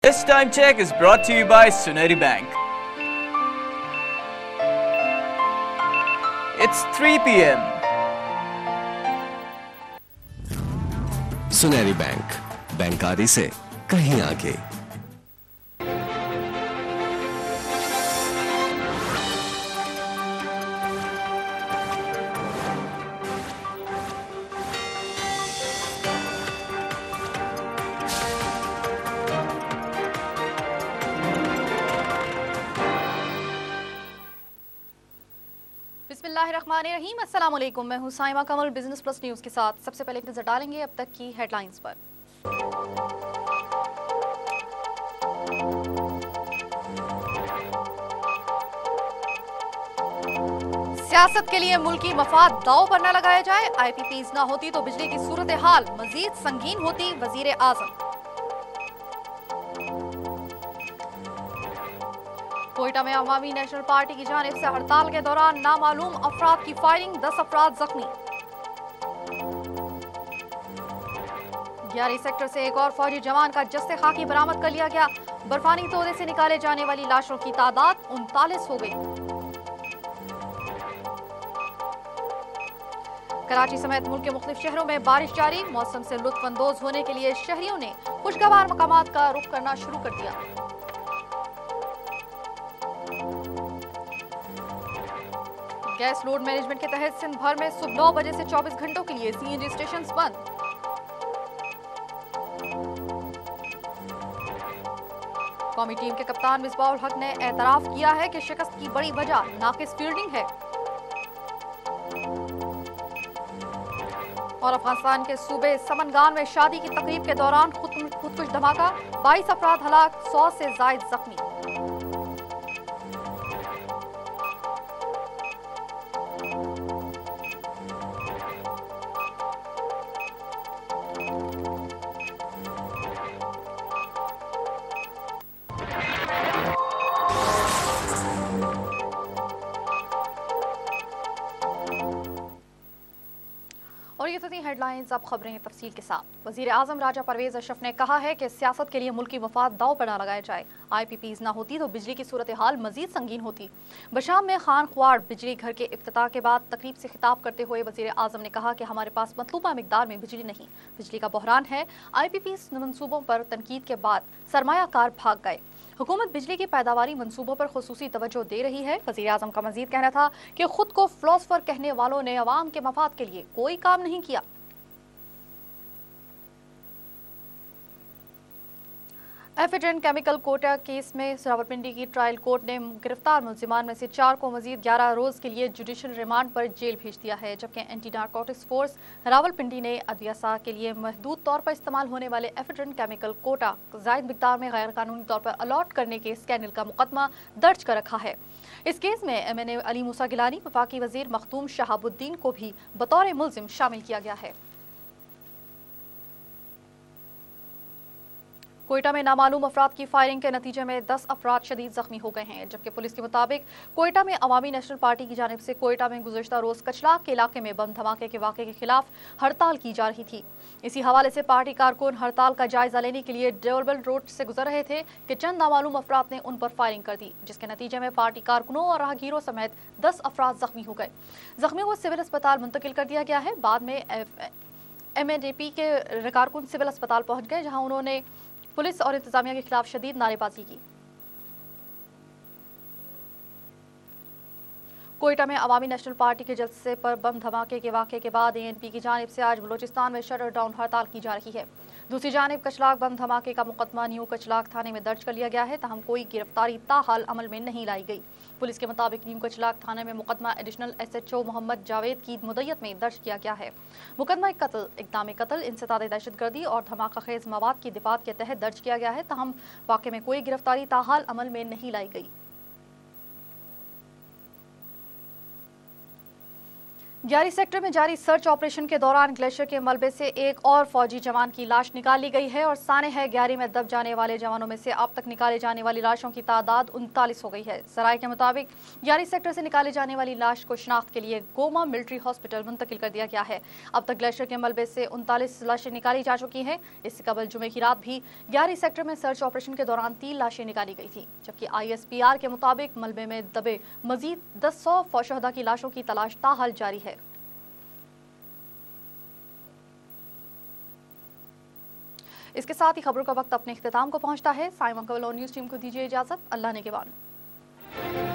This time check is brought to you by Suneri Bank. It's 3 p.m. सुनहरी bank, बैंकारी से कहीं आगे। बिस्मिल्लाहिर्रहमानिर्रहीम, अस्सलाम वालेकुम। मैं हूं साइमा कमल, बिजनेस प्लस न्यूज के साथ। सबसे पहले एक नजर डालेंगे अब तक की हेडलाइंस पर। सियासत के लिए मुल्की मफाद दांव पर न लगाया जाए। IPPs ना होती तो बिजली की सूरत हाल मजीद संगीन होती। वजीर आजम। कोयटा में अवामी नेशनल पार्टी की जानिब से हड़ताल के दौरान नामालूम अफराद की फायरिंग, 10 अफराद जख्मी। 11 सेक्टर से एक और फौजी जवान का जस्ते खाकी बरामद कर लिया गया। बर्फानी तोड़े से निकाले जाने वाली लाशों की तादाद 39 हो गई। कराची समेत मुल्क के मुख्तलिफ शहरों में बारिश जारी। मौसम से लुत्फअंदोज होने के लिए शहरियों ने खुशगवार मकामात का रुख करना शुरू कर दिया। गैस लोड मैनेजमेंट के तहत सिंध भर में सुबह 9 बजे से 24 घंटों के लिए CNG स्टेशन बंद। कौमी टीम के कप्तान मिसबाह उल हक ने एतराफ किया है कि शिकस्त की बड़ी वजह नाकिस फील्डिंग है। और अफगानिस्तान के सूबे समनगान में शादी की तकरीब के दौरान खुदकुश धमाका, 22 अफराद हलाक, 100 से जायद जख्मी। हेडलाइंस, अब खबरें तफसील के साथ। वजीर आजम राजा परवेज अशरफ ने कहा है कि सियासत के लिए मुल्की मफाद दांव पर न लगाया जाए। IPPs ना होती तो बिजली की सूरत हाल मजीद संगीन होती। बशाम में खान ख्वाड़ बिजली घर के इफ्तिताह के बाद तकरीब से खिताब करते हुए वजीर आजम ने कहा कि हमारे पास मतलूबा मिकदार में बिजली नहीं, बिजली का बहरान है। IPPs मनसूबों पर तनकीद के बाद सरमायाकार भाग गए। हुकूमत बिजली की पैदावारी मनसूबों पर खुसूसी तवज्जो दे रही है। वज़ीर आज़म का मजीद कहना था कि खुद को फिलोसफर कहने वालों ने अवाम के मफाद के लिए कोई काम नहीं किया। एफिडेंट केमिकल कोटा केस में रावलपिंडी की ट्रायल कोर्ट ने गिरफ्तार मुलजिमान में से 4 को मजीद 11 रोज के लिए जुडिशल रिमांड पर जेल भेज दिया है, जबकि एंटी नारकोटिक्स फोर्स रावलपिंडी ने अदविया के लिए महदूद तौर पर इस्तेमाल होने वाले एफिडेंट केमिकल कोटा जायद मिकदार में गैर कानूनी तौर पर अलॉट करने के स्कैंडल का मुकदमा दर्ज कर रखा है। इस केस में MNA अली मूसा गिलानी, वफाकी वजीर मखदूम शहाबुद्दीन को भी बतौर मुलजिम शामिल किया गया है। कोयटा में नामालूम अफराद की फायरिंग के नतीजे में 10 अफराद शदीद जख्मी हो गए हैं, जबकि पुलिस के मुताबिक कोयटा में अवामी नेशनल पार्टी की जानिब से कोयटा में गुज़श्ता रोज कचलाक के इलाके में बम धमाके के वाक़े के खिलाफ हड़ताल की जा रही थी। इसी हवाले से पार्टी कारकुन हड़ताल का जायजा लेने के लिए डेवलबल रोड से गुजर रहे थे कि चंद नामालूम अफराद ने उन पर फायरिंग कर दी, जिसके नतीजे में पार्टी कारकुनों और राहगीरों समेत 10 अफराद जख्मी हो गए। जख्मियों को सिविल अस्पताल मुंतकिल कर दिया गया है। बाद में MNAP के कारकुन सिविल अस्पताल पहुंच गए, जहां उन्होंने पुलिस और इंतजामिया के खिलाफ शदीद नारेबाजी की। कोयटा में अवामी नेशनल पार्टी के जलसे पर बम धमाके के वाक़े के बाद ANP की जानिब से आज बलोचिस्तान में शटर डाउन हड़ताल की जा रही है। दूसरी जानिब कचलाक बम धमाके का मुकदमा न्यू कचलाक थाने में दर्ज कर लिया गया है, तहम कोई गिरफ्तारी ताहाल अमल में नहीं लाई गई। पुलिस के मुताबिक न्यू कचलाक थाने में मुकदमा एडिशनल SHO मोहम्मद जावेद की मुद्दत में दर्ज किया गया है। मुकदमा कत्ल, इक़दाम कत्ल, इंसदाद दहशतगर्दी और धमाका खेज मवाद की दिफात के तहत दर्ज किया गया है, तहम वाक़े में कोई गिरफ्तारी ताहाल अमल में नहीं लाई गई। ग्यारी सेक्टर में जारी सर्च ऑपरेशन के दौरान ग्लेशियर के मलबे से एक और फौजी जवान की लाश निकाली गई है और साने है ग्यारी में दब जाने वाले जवानों में से अब तक निकाले जाने वाली लाशों की तादाद 39 हो गई है। सराय के मुताबिक ग्यारी सेक्टर से निकाले जाने वाली लाश को शिनाख्त के लिए गोमा मिलिट्री हॉस्पिटल मुंतकिल कर दिया गया है। अब तक ग्लेशियर के मलबे से 39 लाशें निकाली जा चुकी हैं। इससे कबल जुमे की रात भी ग्यारी सेक्टर में सर्च ऑपरेशन के दौरान 3 लाशें निकाली गई थी, जबकि ISPR के मुताबिक मलबे में दबे मजीद 10 फौशहदा की लाशों की तलाश ताहाल जारी है। इसके साथ ही खबरों का वक्त अपने इख्तिताम को पहुंचता है। साइमन कवल और न्यूज़ टीम को दीजिए इजाजत। अल्लाह ने के बाद।